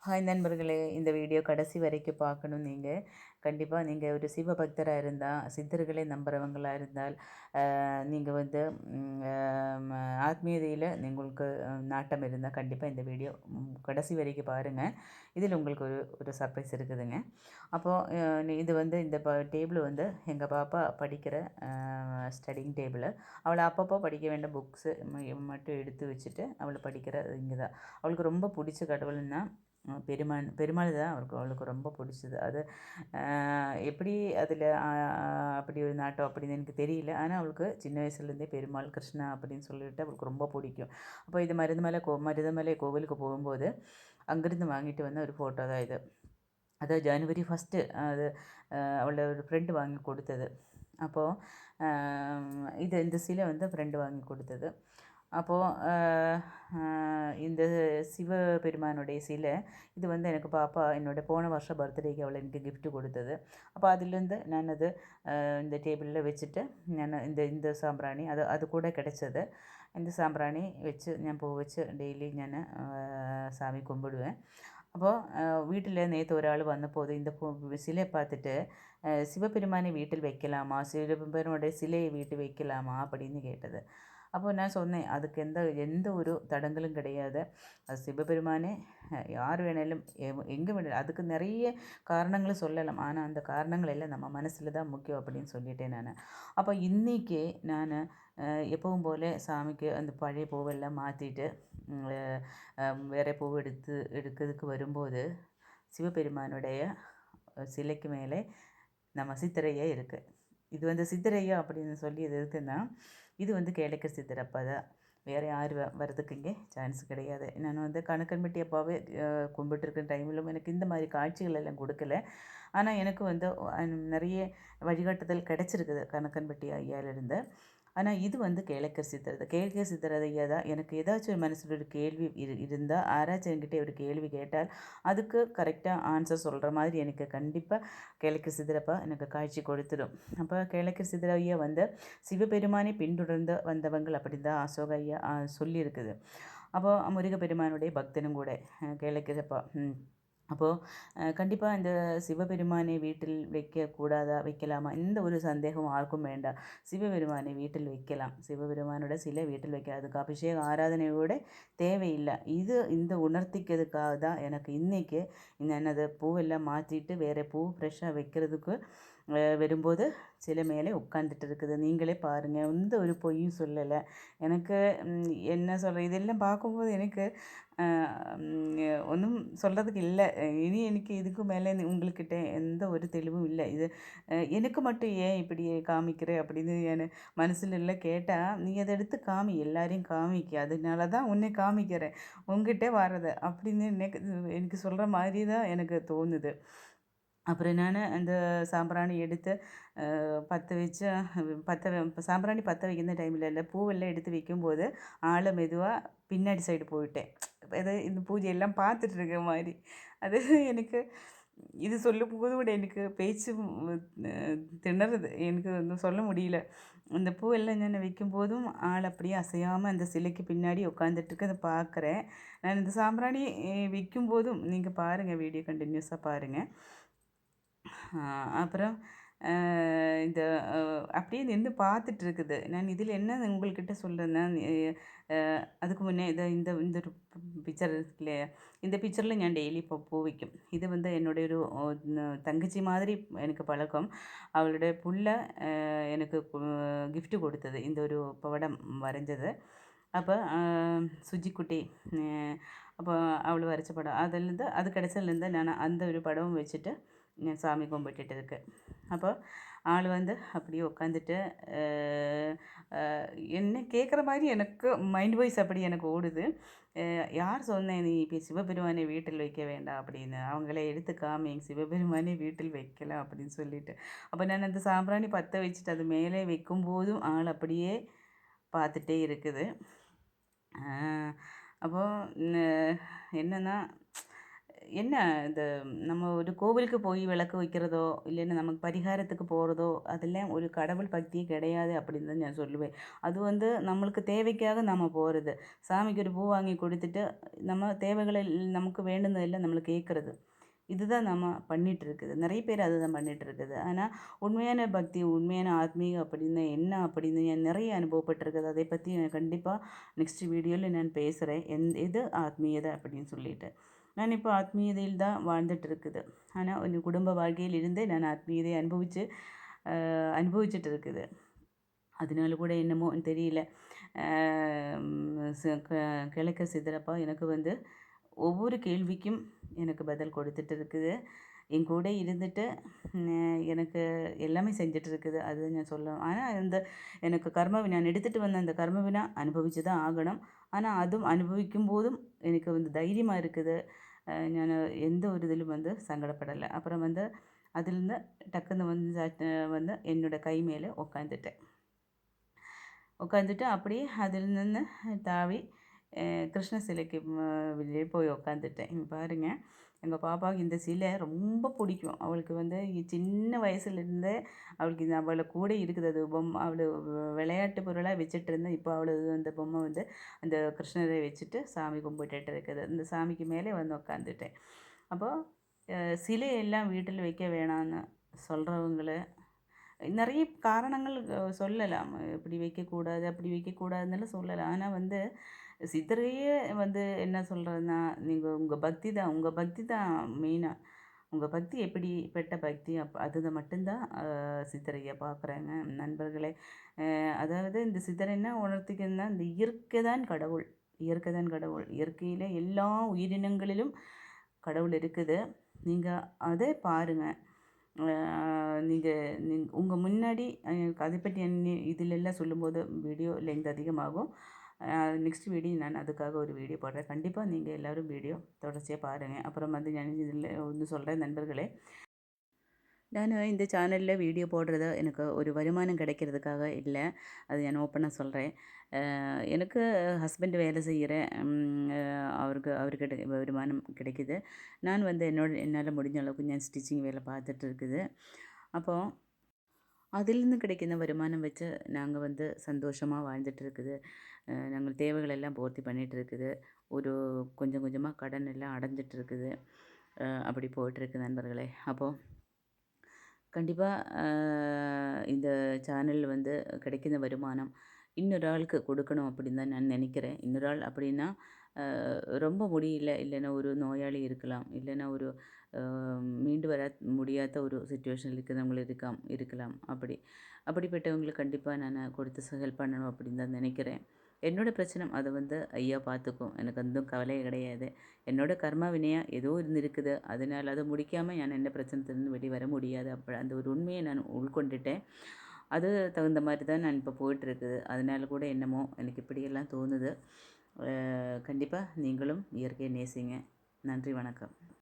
Hi நண்பர்களே, இந்த video கடைசி வரைக்கும் பார்க்கணும். நீங்கள் கண்டிப்பாக நீங்கள் ஒரு சிவபக்தராக இருந்தால், சித்தர்களை நம்புறவங்களா இருந்தால், நீங்கள் வந்து ஆத்மீயதையில் உங்களுக்கு நாட்டம் இருந்தால் கண்டிப்பாக இந்த வீடியோ கடைசி வரைக்கும் பாருங்கள். இதில் உங்களுக்கு ஒரு ஒரு சர்ப்ரைஸ் இருக்குதுங்க. அப்போது இது வந்து இந்த டேபிள் வந்து எங்கள் பாப்பா படிக்கிற ஸ்டடிங் டேபிள். அவளை அப்பப்போ படிக்க வேண்டிய புக்ஸு மட்டும் எடுத்து வச்சுட்டு அவளை படிக்கிற இங்கே தான். அவளுக்கு ரொம்ப பிடிச்ச கடவுள்னா பெருமாள் தான் அவளுக்கு ரொம்ப பிடிச்சது. அது எப்படி அதில் அப்படி ஒரு நாட்டம் அப்படின்னு எனக்கு தெரியல. ஆனால் அவளுக்கு சின்ன வயசுலேருந்தே பெருமாள், கிருஷ்ணா அப்படின்னு சொல்லிட்டு அவளுக்கு ரொம்ப பிடிக்கும். அப்போ இது மருதமலை கோவிலுக்கு போகும்போது அங்கேருந்து வாங்கிட்டு வந்த ஒரு ஃபோட்டோ தான் இது. அது ஜனவரி 1 அது அவளோட ஒரு ஃப்ரெண்டு வாங்கி கொடுத்தது. அப்போது இந்த சிலை வந்து ஃப்ரெண்டு வாங்கி கொடுத்தது. அப்போது இந்த சிவபெருமானுடைய சிலை இது வந்து எனக்கு பாப்பா என்னோடய போன வருஷம் பர்த்டேக்கு அவளை எனக்கு கிஃப்ட்டு கொடுத்தது. அப்போ அதுலேருந்து நான் அது இந்த டேபிளில் வச்சுட்டு நான் இந்த இந்த சாம்பிராணி அது அது கூட கிடைச்சது. இந்த சாம்பிராணி வச்சு ഞാൻ பூ வச்சு டெய்லி ഞാൻ சாமி கும்பிடுவேன். அப்போது வீட்டில் நேற்று ஒரு ஆள் வந்தபோது இந்த சிலையை பார்த்துட்டு சிவபெருமானை வீட்டில் வைக்கலாமா, சிவபெருமானுடைய சிலையை வீட்டில் வைக்கலாமா அப்படின்னு கேட்டது. அப்போ நான் சொன்னேன், அதுக்கு எந்த எந்த ஒரு தடங்கலும் கிடையாது. அது சிவபெருமானே யார் வேணாலும் எங்கே வேணாலும் அதுக்கு நிறைய காரணங்களும் சொல்லலாம். ஆனால் அந்த காரணங்கள் எல்லாம் நம்ம மனசில் தான் முக்கியம் அப்படின்னு சொல்லிட்டேன் நான். அப்போ இன்றைக்கி நான் எப்பவும் போல் சாமிக்கு அந்த பழைய பூவெல்லாம் மாற்றிட்டு வேறு பூ எடுக்கிறதுக்கு வரும்போது சிவபெருமானுடைய சிலைக்கு மேலே நம்ம சித்திரையே இருக்குது. இது வந்து சித்திரையா அப்படின்னு சொல்லி இது இருக்குன்னா இது வந்து கேளக்க சித்தர் அப்பா தான். வேறு யார் வர்றதுக்கு இங்கே சான்ஸ் கிடையாது. நான் வந்து கணக்கன்பட்டி அப்பாவே கும்பிட்டுருக்க டைமிலும் எனக்கு இந்த மாதிரி காட்சிகள் எல்லாம் கொடுக்கல. ஆனால் எனக்கு வந்து நிறைய வழிகாட்டுதல் கிடச்சிருக்குது கணக்கன்பட்டி ஐயாவிலேருந்து. ஆனால் இது வந்து கேளக்கர் சித்தர் தான். கேளக்கர் சித்தர் ஐயா தான். எனக்கு ஏதாச்சும் ஒரு மனசில் ஒரு கேள்வி இருந்தால் யாராச்சும் என்கிட்ட ஒரு கேள்வி கேட்டால் அதுக்கு கரெக்டாக ஆன்சர் சொல்கிற மாதிரி எனக்கு கண்டிப்பாக கேளக்கர் சித்தரப்பா எனக்கு காட்சி கொடுத்துடும். அப்போ கேளக்கர் சித்தர் ஐயா வந்து சிவபெருமானை பின்தொடர்ந்து வந்தவங்கள் அப்படி தான் அசோக ஐயா சொல்லியிருக்குது. அப்போது முருகப்பெருமானுடைய பக்தனும் கூட கேளக்கரப்பா. கண்டிப்பாக இந்த சிவபெருமானை வீட்டில் வைக்கக்கூடாதா, வைக்கலாமா, எந்த ஒரு சந்தேகம் யாருக்கும் வேண்டாம். சிவபெருமானை வீட்டில் வைக்கலாம். சிவபெருமானோட சிலை வீட்டில் வைக்க அதுக்கு அபிஷேக ஆராதனையோட தேவையில்லை. இந்த உணர்த்திக்கிறதுக்காக தான் எனக்கு இன்றைக்கி என்னது பூவெல்லாம் மாற்றிட்டு வேறு பூ ஃப்ரெஷ்ஷாக வைக்கிறதுக்கு வரும்போது சிலை மேலே உட்காந்துட்டு இருக்குது. நீங்களே பாருங்கள், எந்த ஒரு பொய்யும் சொல்லலை. எனக்கு என்ன சொல்கிறது, இதெல்லாம் பார்க்கும்போது எனக்கு ஒன்றும் சொல்கிறதுக்கு இல்லை. இனி எனக்கு இதுக்கு மேலே உங்கள்கிட்ட எந்த ஒரு தெளிவும் இல்லை. இது எனக்கு மட்டும் ஏன் இப்படி காமிக்கிற அப்படின்னு என் மனசில் இல்லை. கேட்டால் நீ அதை எடுத்து காமி, எல்லாரையும் காமிக்க, அதனால தான் உன்னை காமிக்கிறேன், உங்ககிட்ட வர்றதை அப்படின்னு எனக்கு சொல்கிற மாதிரி தான் எனக்கு தோணுது. அப்புறம் நான் அந்த சாம்பிராணி எடுத்து பற்ற வச்சு சாம்பிராணி பற்ற வைக்கிற டைமில் இல்லை, பூவெல்லாம் எடுத்து வைக்கும்போது ஆளை மெதுவாக பின்னாடி சைடு போயிட்டேன். ஏதாவது இந்த பூஜையெல்லாம் பார்த்துட்டு இருக்க மாதிரி. அது எனக்கு இது சொல்லும்போது கூட எனக்கு பேச்சு திணறுது. எனக்கு ஒன்றும் சொல்ல முடியல. அந்த பூவெல்லாம் நான் வைக்கும்போதும் ஆள் அப்படியே அசையாமல் அந்த சிலைக்கு பின்னாடி உட்காந்துட்டுருக்கு. அதை பார்க்குறேன். நான் இந்த சாம்பிராணி வைக்கும்போதும் நீங்கள் பாருங்கள், வீடியோ கண்டினியூஸாக பாருங்கள். அப்புறம் இந்த அப்படியே நின்று பார்த்துட்ருக்குது. நான் இதில் என்ன உங்கள்கிட்ட சொல்கிறேன்னா, அதுக்கு முன்னே இந்த இந்த ஒரு பிக்சர் இருக்கு இல்லையா, இந்த பிக்சரில் ഞാൻ டெய்லி இப்போ பூ வைக்கும். இது வந்து என்னுடைய ஒரு தங்கச்சி மாதிரி எனக்கு பழக்கம். அவளுடைய புள்ள எனக்கு கிஃப்ட்டு கொடுத்தது இந்த ஒரு படம் வரைஞ்சது. அப்போ சுஜிக்குட்டி அப்போ அவள் வரைச்ச படம் அதுலேருந்து அது கிடைச்சதுலேருந்து நான் அந்த ஒரு படம் வச்சுட்டு நான் சாமி கும்பிட்டுட்டு இருக்கு. அப்போ ஆள் வந்து அப்படியே உட்காந்துட்டு என்ன கேட்குற மாதிரி எனக்கு மைண்ட் வாய்ஸ் அப்படி எனக்கு ஓடுது. யார் சொன்னேன் நீ இப்போ சிவபெருமானை வீட்டில் வைக்க வேண்டாம் அப்படின்னு, அவங்கள எடுத்து காமிங்க, சிவபெருமானை வீட்டில் வைக்கலாம் அப்படின்னு சொல்லிட்டு. அப்போ நான் அந்த சாம்பிராணி பற்ற வச்சுட்டு அது மேலே வைக்கும்போதும் ஆள் அப்படியே பார்த்துட்டே இருக்குது. அப்போது என்னென்னா என்ன இந்த நம்ம ஒரு கோவிலுக்கு போய் விளக்கு வைக்கிறதோ இல்லைன்னா நமக்கு பரிகாரத்துக்கு போகிறதோ அதெல்லாம் ஒரு கடவுள் பக்தியே கிடையாது அப்படின்னு தான் நான் சொல்லுவேன். அது வந்து நம்மளுக்கு தேவைக்காக நம்ம போகிறது. சாமிக்கு ஒரு பூ வாங்கி கொடுத்துட்டு நம்ம தேவைகளை நமக்கு வேண்டுனதெல்லாம் நம்மள கேட்குறது. இதுதான் நம்ம பண்ணிட்டு இருக்குது. நிறைய பேர் அதுதான் பண்ணிட்டு இருக்குது. ஆனால் உண்மையான பக்தி, உண்மையான ஆத்மீகம் அப்படின்னு என்ன அப்படின்னு நான் நிறைய அனுபவப்பட்டிருக்குது. அதை பற்றி நான் கண்டிப்பாக நெக்ஸ்ட் வீடியோவில் நான் பேசுகிறேன். எது ஆத்மீயதை அப்படின்னு சொல்லிட்டு. நான் இப்போ ஆத்மீயதையில் தான் வாழ்ந்துட்டு இருக்குது. ஆனால் ஒரு குடும்ப வாழ்க்கையில் இருந்தே நான் ஆத்மீயதையை அனுபவிச்சுட்டு இருக்குது. அதனால கூட என்னமோ தெரியல. கிழக்க சிதறப்பா எனக்கு வந்து ஒவ்வொரு கேள்விக்கும் எனக்கு பதில் கொடுத்துட்டு இருக்குது. என் கூட இருந்துட்டு எனக்கு எல்லாமே செஞ்சுட்டு இருக்குது. அது நான் சொல்லணும். ஆனால் எனக்கு நான் எடுத்துகிட்டு வந்த அந்த கர்மவினா அனுபவிச்சு தான் ஆகணும். ஆனால் அதுவும் அனுபவிக்கும் போதும் எனக்கு வந்து தைரியமாக இருக்குது. நான் எந்த ஒரு இதிலும் வந்து சங்கடப்படலை. அப்புறம் வந்து அதிலேருந்து டக்குன்னு வந்து என்னோடய கை மேலே உட்காந்துட்டு அப்படியே அதில் நின்று தாவி கிருஷ்ண சிலைக்கு வெளியே போய் உட்காந்துட்டேன். இங்கே பாருங்கள், எங்கள் பாப்பாவுக்கு இந்த சிலை ரொம்ப பிடிக்கும். அவளுக்கு வந்து சின்ன வயசுலேருந்தே அவளுக்கு அவளை கூட இருக்குது. அது பொம்மை அவள் விளையாட்டு பொருளாக வச்சுட்டு இருந்தேன். இப்போ அவள் அந்த பொம்மை வந்து அந்த கிருஷ்ணரை வச்சுட்டு சாமி கும்பிட்டுட்டு இருக்குது. இந்த சாமிக்கு மேலே வந்து உட்காந்துட்டேன். அப்போது சிலையெல்லாம் வீட்டில் வைக்க வேணான்னு சொல்கிறவங்கள நிறைய காரணங்கள் சொல்லலாம். இப்படி வைக்கக்கூடாது, அப்படி வைக்கக்கூடாதுன்னெல்லாம் சொல்லலாம். ஆனால் வந்து சித்தரையே வந்து என்ன சொல்கிறதுன்னா, நீங்கள் உங்கள் பக்தி தான் மெயினாக. உங்கள் பக்தி எப்படிப்பட்ட பக்தி அதுதான் மட்டும்தான் சித்தரையை பார்க்குறாங்க நண்பர்களே. அதாவது இந்த சித்தரை என்ன உணர்த்திக்குதுன்னா, இந்த இயற்கை தான் கடவுள். இயற்கை தான் கடவுள். இயற்கையில் எல்லா உயிரினங்களிலும் கடவுள் இருக்குது. நீங்கள் அதை பாருங்கள். உங்கள் முன்னாடி அதை பற்றி இதிலெல்லாம் சொல்லும்போது வீடியோ லென்த் அதிகமாகும். நெக்ஸ்ட் வீடியோ நான் அதுக்காக ஒரு வீடியோ போடுறேன். கண்டிப்பாக நீங்கள் எல்லோரும் வீடியோ தொடர்ச்சியாக பாருங்கள். அப்புறம் வந்து நான் இதில் ஒன்று சொல்கிறேன் நண்பர்களே. நான் இந்த சேனலில் வீடியோ போடுறது எனக்கு ஒரு வருமானம் கிடைக்கிறதுக்காக இல்லை. அது நான் ஓப்பனாக சொல்கிறேன். எனக்கு ஹஸ்பண்ட் வேலை செய்கிறேன். அவருக்கு வருமானம் கிடைக்குது. நான் வந்து என்னால் முடிஞ்ச அளவுக்கு நான் ஸ்டிச்சிங் வேலை பார்த்துட்டு இருக்குது. அப்போது அதிலிருந்து கிடைக்கிற வருமானம் வச்சு நாங்கள் வந்து சந்தோஷமாக வாழ்ந்துட்டு இருக்குது. நாங்கள் தேவைகள் எல்லாம் பூர்த்தி பண்ணிகிட்டு இருக்குது. ஒரு கொஞ்சம் கொஞ்சமாக கடன் எல்லாம் அடைஞ்சிட்டு இருக்குது. அப்படி போயிட்டுருக்கு நண்பர்களே. அப்போது கண்டிப்பாக இந்த சேனல் வந்து கிடைக்கிற வருமானம் இன்னொரு ஆளுக்கு கொடுக்கணும் அப்படின்னு தான் நான் நினைக்கிறேன். இன்னொரு ஆள் அப்படின்னா ரொம்ப முடியல, இல்லைன்னா ஒரு நோயாளி இருக்கலாம், இல்லைன்னா ஒரு மீண்டு வர முடியாத ஒரு சிச்சுவேஷனில் இருக்கிறவங்க இருக்கலாம். அப்படிப்பட்டவங்களுக்கு கண்டிப்பாக நான் கொடுத்து ஹெல்ப் பண்ணணும் அப்படின்னு தான் நினைக்கிறேன். என்னோடய பிரச்சனை அதை வந்து ஐயா பார்த்துக்கும். எனக்கு எதுவும் கவலையே கிடையாது. என்னோடய கர்ம வினையாக ஏதோ இருந்திருக்குது. அதனால் அதை முடிக்காமல் நான் என்ன பிரச்சனையிலேருந்து வெளியே வர முடியாது. அந்த ஒரு உண்மையை நான் உள்கொண்டுட்டேன். அது தகுந்த மாதிரி தான் நான் இப்போ போயிட்டுருக்குது. அதனால கூட என்னமோ எனக்கு இப்படியெல்லாம் தோணுது. கண்டிப்பாக நீங்களும் இயற்கையை நேசிங்க. நன்றி, வணக்கம்.